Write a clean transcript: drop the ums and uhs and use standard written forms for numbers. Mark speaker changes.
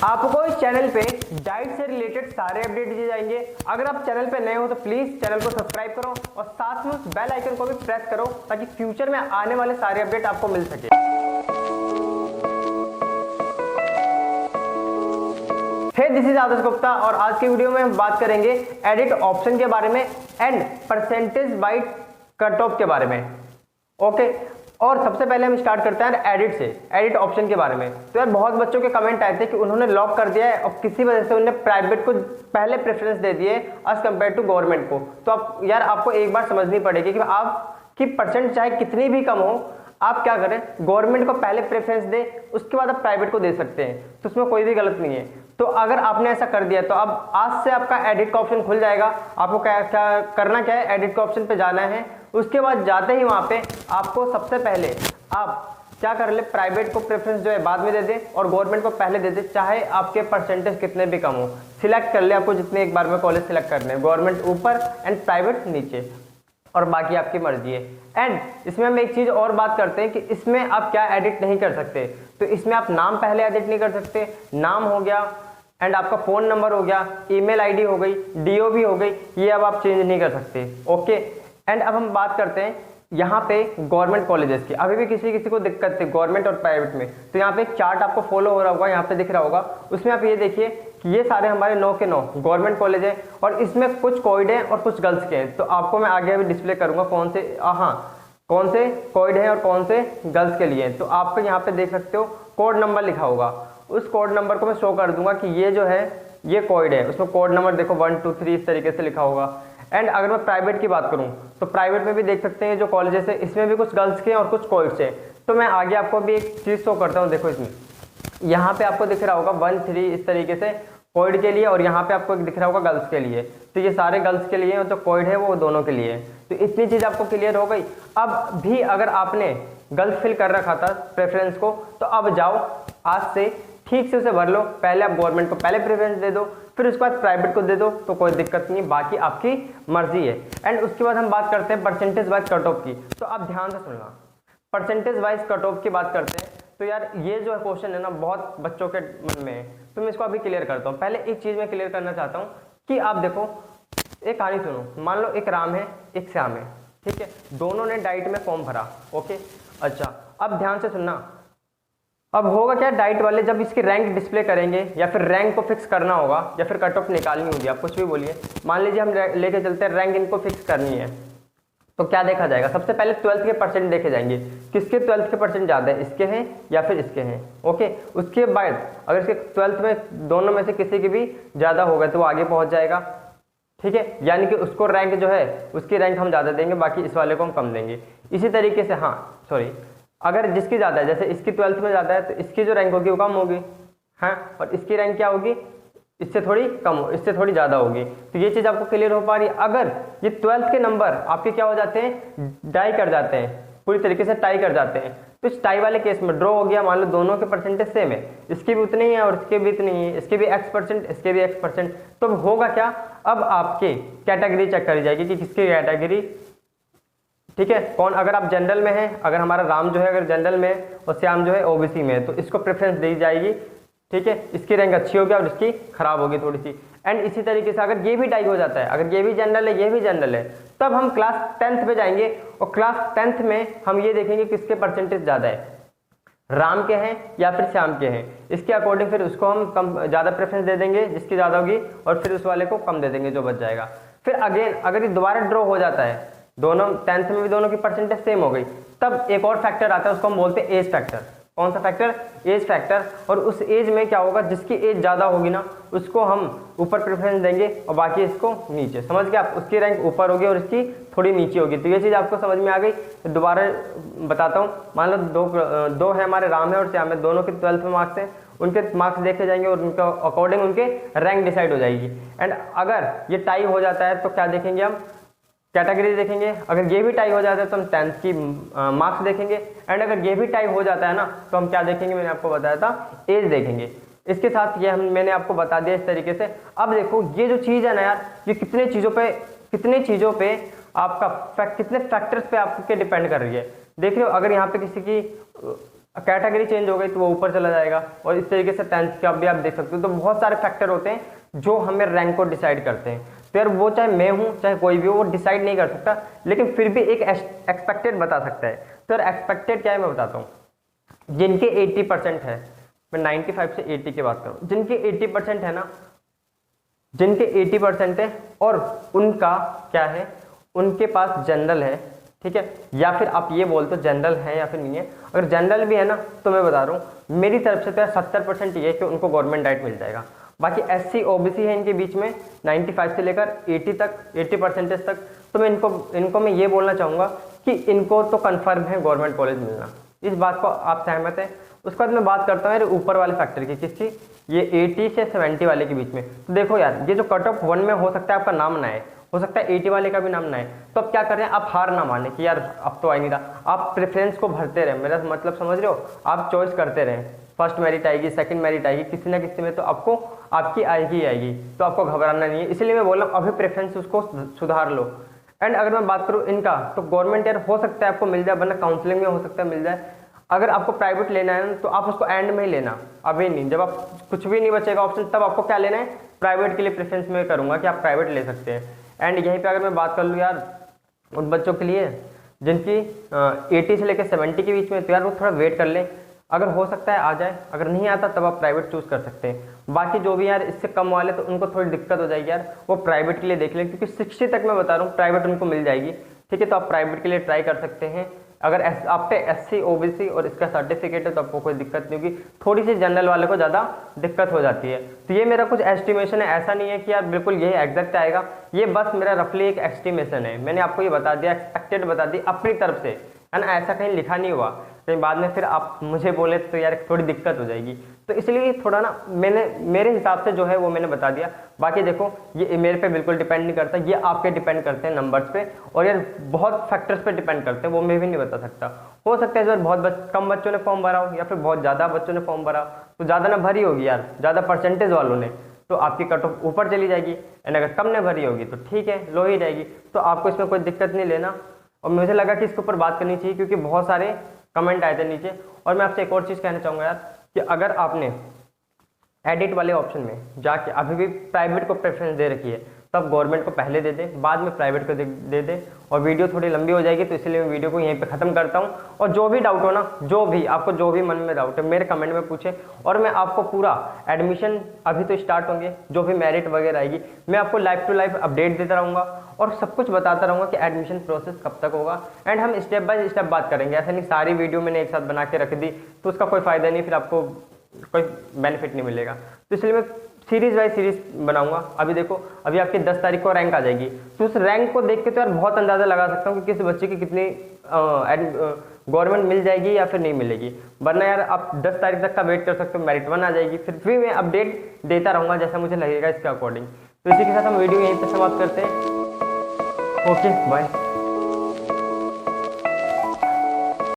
Speaker 1: आपको इस चैनल पे डाइट से रिलेटेड सारे अपडेट दिए जाएंगे। अगर आप चैनल पे नए हो तो प्लीज चैनल को सब्सक्राइब करो और साथ में उस बेल आइकन को भी प्रेस करो ताकि फ्यूचर में आने वाले सारे अपडेट आपको मिल सके। हे दिस इज आदर्श गुप्ता और आज की वीडियो में हम बात करेंगे एडिट ऑप्शन के बारे में and percentage by cut off के बारे में। ओके, और सबसे पहले हम स्टार्ट करते हैं एडिट से, एडिट ऑप्शन के बारे में। तो यार बहुत बच्चों के कमेंट आए थे कि उन्होंने लॉक कर दिया है और किसी वजह से उन्होंने प्राइवेट को पहले प्रेफरेंस दे दिए एज कम्पेयर टू गवर्नमेंट को। तो आप यार आपको एक बार समझनी पड़ेगी कि आपकी परसेंट चाहे कितनी भी कम हो, आप क्या करें, गवर्नमेंट को पहले प्रेफरेंस दे, उसके बाद आप प्राइवेट को दे सकते हैं, तो उसमें कोई भी गलत नहीं है। तो अगर आपने ऐसा कर दिया तो अब आज से आपका एडिट का ऑप्शन खुल जाएगा। आपको क्या करना क्या है, एडिट के ऑप्शन पे जाना है। उसके बाद जाते ही वहां पे आपको सबसे पहले आप क्या कर ले, प्राइवेट को प्रेफरेंस जो है बाद में दे दे और गवर्नमेंट को पहले दे दे, चाहे आपके परसेंटेज कितने भी कम हो। सिलेक्ट कर ले आपको जितने एक बार में कॉलेज सिलेक्ट करने हैं, गवर्नमेंट ऊपर एंड प्राइवेट नीचे, और बाकी आपकी मर्जी है। एंड इसमें हम एक चीज और बात करते हैं कि इसमें आप क्या एडिट नहीं कर सकते। तो इसमें आप नाम पहले एडिट नहीं कर सकते, नाम हो गया एंड आपका फोन नंबर हो गया, ईमेल आईडी हो गई, डीओबी हो गई, ये अब आप चेंज नहीं कर सकते। ओके, एंड अब हम बात करते हैं यहाँ पे गवर्नमेंट कॉलेजेस की। अभी भी किसी को दिक्कत थी गवर्नमेंट और प्राइवेट में, तो यहाँ पे एक चार्ट आपको फॉलो हो रहा होगा, यहाँ पे दिख रहा होगा। उसमें आप ये देखिए कि ये सारे हमारे 9 के 9 गवर्नमेंट कॉलेज है और इसमें कुछ कोविड है और कुछ गर्ल्स के हैं। तो आपको मैं आगे अभी डिस्प्ले करूंगा कौन से कोविड है और कौन से गर्ल्स के लिए। तो आपको यहाँ पे देख सकते हो कोड नंबर लिखा होगा, उस कोड नंबर को मैं शो कर दूंगा कि ये जो है ये कोविड है। उसमें कोड नंबर देखो 1 2 3 इस तरीके से लिखा होगा। एंड अगर मैं प्राइवेट की बात करूं तो प्राइवेट में भी देख सकते हैं जो कॉलेजेस है, इसमें भी कुछ गर्ल्स के और कुछ कोविड से। तो मैं आगे आपको भी एक चीज शो करता हूं। देखो इसमें यहाँ पे आपको दिख रहा होगा 1 3 इस तरीके से कोविड के लिए, और यहाँ पे आपको दिख रहा होगा गर्ल्स के लिए। तो ये सारे गर्ल्स के लिए और जो कोविड है वो दोनों के लिए है। तो इतनी चीज आपको क्लियर हो गई। अब भी अगर आपने गर्ल्स फिल कर रखा था प्रेफरेंस को, तो अब जाओ आज से ठीक से उसे भर लो। पहले आप गवर्नमेंट को पहले प्रेफरेंस दे दो, फिर उसके बाद प्राइवेट को दे दो, तो कोई दिक्कत नहीं, बाकी आपकी मर्जी है। एंड उसके बाद हम बात करते हैं परसेंटेज वाइज कट ऑफ की। तो आप ध्यान से सुनना, परसेंटेज वाइज कट ऑफ की बात करते हैं। तो यार ये जो क्वेश्चन है ना बहुत बच्चों के मन में है, तो मैं इसको अभी क्लियर करता हूँ। पहले एक चीज मैं क्लियर करना चाहता हूँ कि आप देखो एक कहानी सुनो। मान लो एक राम है एक श्याम है, ठीक है, दोनों ने डाइट में फॉर्म भरा। ओके, अच्छा अब ध्यान से सुनना। अब होगा क्या, डाइट वाले जब इसकी रैंक डिस्प्ले करेंगे या फिर रैंक को फिक्स करना होगा या फिर कट ऑफ निकालनी होगी, आप कुछ भी बोलिए। मान लीजिए हम लेके चलते हैं रैंक इनको फिक्स करनी है, तो क्या देखा जाएगा, सबसे पहले 12th के परसेंट देखे जाएंगे, किसके 12th के परसेंट ज़्यादा है, इसके हैं या फिर इसके हैं। ओके, उसके बाद अगर इसके 12th में दोनों में से किसी की भी ज़्यादा होगा तो वो आगे पहुँच जाएगा, ठीक है, यानी कि उसको रैंक जो है उसकी रैंक हम ज़्यादा देंगे, बाकी इस वाले को हम कम देंगे। इसी तरीके से अगर जिसकी ज़्यादा है, जैसे इसकी 12th में ज़्यादा है तो इसकी जो रैंक होगी वो कम होगी, हाँ, और इसकी रैंक क्या होगी, इससे थोड़ी कम हो, इससे थोड़ी ज़्यादा होगी। तो ये चीज़ आपको क्लियर हो पा रही है। अगर ये 12th के नंबर आपके क्या हो जाते हैं, डाई कर जाते हैं, पूरी तरीके से टाई कर जाते हैं, तो इस टाई वाले केस में ड्रॉ हो गया, मान लो दोनों के परसेंटेज सेम है, इसकी भी उतनी है और इसके भी इतनी है, इसके भी x%, इसके भी x%, तो होगा क्या, अब आपके कैटेगरी चेक करी जाएगी कि किसकी कैटेगरी, ठीक है, कौन, अगर आप जनरल में हैं, अगर हमारा राम जो है अगर जनरल में है और श्याम जो है ओबीसी में है, तो इसको प्रेफरेंस दी जाएगी, ठीक है, इसकी रैंक अच्छी होगी और इसकी खराब होगी थोड़ी सी। एंड इसी तरीके से अगर ये भी टाई हो जाता है, अगर ये भी जनरल है ये भी जनरल है, तब हम क्लास 10th पे जाएंगे और क्लास 10th में हम ये देखेंगे किसके परसेंटेज ज़्यादा है, राम के हैं या फिर श्याम के हैं। इसके अकॉर्डिंग फिर उसको हम कम ज़्यादा प्रेफरेंस दे देंगे जिसकी ज़्यादा होगी, और फिर उस वाले को कम दे देंगे जो बच जाएगा। फिर अगेन अगर ये दोबारा ड्रॉ हो जाता है, दोनों 10th में भी दोनों की परसेंटेज सेम हो गई, तब एक और फैक्टर आता है, उसको हम बोलते हैं एज फैक्टर। कौन सा फैक्टर, एज फैक्टर। और उस एज में क्या होगा, जिसकी एज ज़्यादा होगी ना उसको हम ऊपर प्रेफरेंस देंगे और बाकी इसको नीचे। समझ गए आप, उसकी रैंक ऊपर होगी और इसकी थोड़ी नीचे होगी। तो ये चीज़ आपको समझ में आ गई। तो दोबारा बताता हूँ, मान लो दो है हमारे, राम है और श्याम है, दोनों के 12th में मार्क्स हैं, उनके मार्क्स देखे जाएंगे और उनके अकॉर्डिंग उनके रैंक डिसाइड हो जाएगी। एंड अगर ये टाई हो जाता है तो क्या देखेंगे हम, कैटेगरी देखेंगे। अगर ये भी टाई हो जाता है तो हम 10th की मार्क्स देखेंगे। एंड अगर ये भी टाई हो जाता है ना तो हम क्या देखेंगे, मैंने आपको बताया था, एज देखेंगे। इसके साथ ये मैंने आपको बता दिया इस तरीके से। अब देखो ये जो चीज़ है ना यार, ये कितने चीज़ों पे आपका कितने फैक्टर्स पे आपके डिपेंड कर रही है। देख रहे हो, अगर यहाँ पे किसी की कैटेगरी चेंज हो गई तो वो ऊपर चला जाएगा, और इस तरीके से 10th का भी आप देख सकते हो। तो बहुत सारे फैक्टर होते हैं जो हमें रैंक को डिसाइड करते हैं। तो यार वो चाहे मैं हूँ चाहे कोई भी हो, वो डिसाइड नहीं कर सकता, लेकिन फिर भी एक एक्सपेक्टेड बता सकता है। तो यार एक्सपेक्टेड क्या है मैं बताता हूँ। जिनके 80% है, मैं 95 से 80 की बात करूँ, जिनके 80% है ना, जिनके 80% है और उनका क्या है, उनके पास जनरल है, ठीक है, या फिर आप ये बोल तो जनरल है या फिर नहीं है। अगर जनरल भी है ना तो मैं बता रहा हूँ मेरी तरफ से तो यार 70% ये है कि उनको गवर्नमेंट डाइट मिल जाएगा। बाकी SC OBC है इनके बीच में 95 से लेकर 80 तक, 80% तक। तो मैं इनको मैं ये बोलना चाहूँगा कि इनको तो कन्फर्म है गवर्नमेंट कॉलेज मिलना। इस बात को आप सहमत हैं? उसके बाद मैं बात करता हूँ यार ऊपर वाले फैक्टर की, किसकी, ये 80 से 70 वाले के बीच में। तो देखो यार ये जो कट ऑफ 1 में हो सकता है आपका नाम ना आए, हो सकता है 80 वाले का भी नाम ना आए। तो अब क्या कर रहे हैं, आप हार ना माने कि यार अब तो आ नहीं रहा, आप प्रेफरेंस को भरते रहे। मेरा मतलब समझ रहे हो, आप चॉइस करते रहे। फर्स्ट मेरिट आएगी, सेकंड मेरिट आएगी, किसी ना किसी में तो आपको आपकी आएगी ही आएगी। तो आपको घबराना नहीं है, इसलिए मैं बोल रहा हूँ अभी प्रेफरेंस उसको सुधार लो। एंड अगर मैं बात करूँ इनका, तो गवर्नमेंट यार हो सकता है आपको मिल जाए, वरना काउंसलिंग में हो सकता है मिल जाए। अगर आपको प्राइवेट लेना है तो आप उसको एंड में ही लेना, अभी नहीं। जब आप कुछ भी नहीं बचेगा ऑप्शन, तब आपको क्या लेना है, प्राइवेट के लिए प्रेफरेंस में करूंगा कि आप प्राइवेट ले सकते हैं। एंड यहीं पे अगर मैं बात कर लूँ यार उन बच्चों के लिए जिनकी 80 से लेकर 70 के बीच में, तो यार वो थोड़ा वेट कर लें। अगर हो सकता है आ जाए, अगर नहीं आता तब आप प्राइवेट चूज कर सकते हैं। बाकी जो भी यार इससे कम वाले, तो उनको थोड़ी दिक्कत हो जाएगी यार, वो प्राइवेट के लिए देख लें, क्योंकि 60 तक मैं बता रहा हूँ प्राइवेट उनको मिल जाएगी, ठीक है। तो आप प्राइवेट के लिए ट्राई कर सकते हैं। अगर आप पे SC OBC और इसका सर्टिफिकेट है तो आपको कोई दिक्कत नहीं होगी। थोड़ी सी जनरल वाले को ज़्यादा दिक्कत हो जाती है। तो ये मेरा कुछ एस्टिमेशन है, ऐसा नहीं है कि यार बिल्कुल यही एग्जैक्ट आएगा, ये बस मेरा रफली एक एस्टिमेशन है। मैंने आपको ये बता दिया, एक्सपेक्टेड बता दी अपनी तरफ से, है ना, ऐसा कहीं लिखा नहीं हुआ, कहीं बाद में फिर आप मुझे बोले तो यार थोड़ी दिक्कत हो जाएगी। तो इसलिए थोड़ा ना मेरे हिसाब से जो है वो मैंने बता दिया। बाकी देखो ये मेरे पे बिल्कुल डिपेंड नहीं करता, ये आपके डिपेंड करते हैं नंबर्स पे, और यार बहुत फैक्टर्स पे डिपेंड करते हैं, वो मैं भी नहीं बता सकता। हो सकता है इस बार बहुत कम बच्चों ने फॉर्म भरा हो, या फिर बहुत ज़्यादा बच्चों ने फॉर्म भरा हो, तो ज़्यादा ना भरी होगी यार, ज़्यादा परसेंटेज वालों ने, तो आपकी कट ऑफ ऊपर चली जाएगी। एंड अगर कम ने भरी होगी तो ठीक है, लो ही रहेगी। तो आपको इसमें कोई दिक्कत नहीं लेना। और मुझे लगा कि इसके ऊपर बात करनी चाहिए, क्योंकि बहुत सारे कमेंट आए थे नीचे। और मैं आपसे एक और चीज़ कहना चाहूँगा यार, कि अगर आपने एडिट वाले ऑप्शन में जाके अभी भी प्राइवेट को प्रेफरेंस दे रखी है, तब गवर्नमेंट को पहले दे दे, बाद में प्राइवेट को दे दे। और वीडियो थोड़ी लंबी हो जाएगी, तो इसलिए मैं वीडियो को यहीं पे ख़त्म करता हूँ। और जो भी डाउट हो ना, जो भी आपको जो भी मन में डाउट है, मेरे कमेंट में पूछे, और मैं आपको पूरा एडमिशन अभी तो स्टार्ट होंगे, जो भी मेरिट वगैरह आएगी मैं आपको लाइव टू लाइव अपडेट देता रहूँगा, और सब कुछ बताता रहूँगा कि एडमिशन प्रोसेस कब तक होगा। एंड हम स्टेप बाय स्टेप बात करेंगे, ऐसा नहीं सारी वीडियो मैंने एक साथ बना के रख दी तो उसका कोई फ़ायदा नहीं, फिर आपको कोई बेनिफिट नहीं मिलेगा। तो इसलिए मैं सीरीज बाय सीरीज बनाऊंगा। अभी देखो, अभी आपकी 10 तारीख को रैंक आ जाएगी, तो उस रैंक को देख के तो यार बहुत अंदाजा लगा सकता हूँ कि किस बच्चे की कितनी गवर्नमेंट मिल जाएगी या फिर नहीं मिलेगी। वरना यार आप 10 तारीख तक का वेट कर सकते हो, मेरिट 1 आ जाएगी, फिर भी मैं अपडेट देता रहूँगा जैसा मुझे लगेगा इसके अकॉर्डिंग। तो इसी के साथ हम वीडियो यहीं पर समाप्त करते हैं। Okay bye.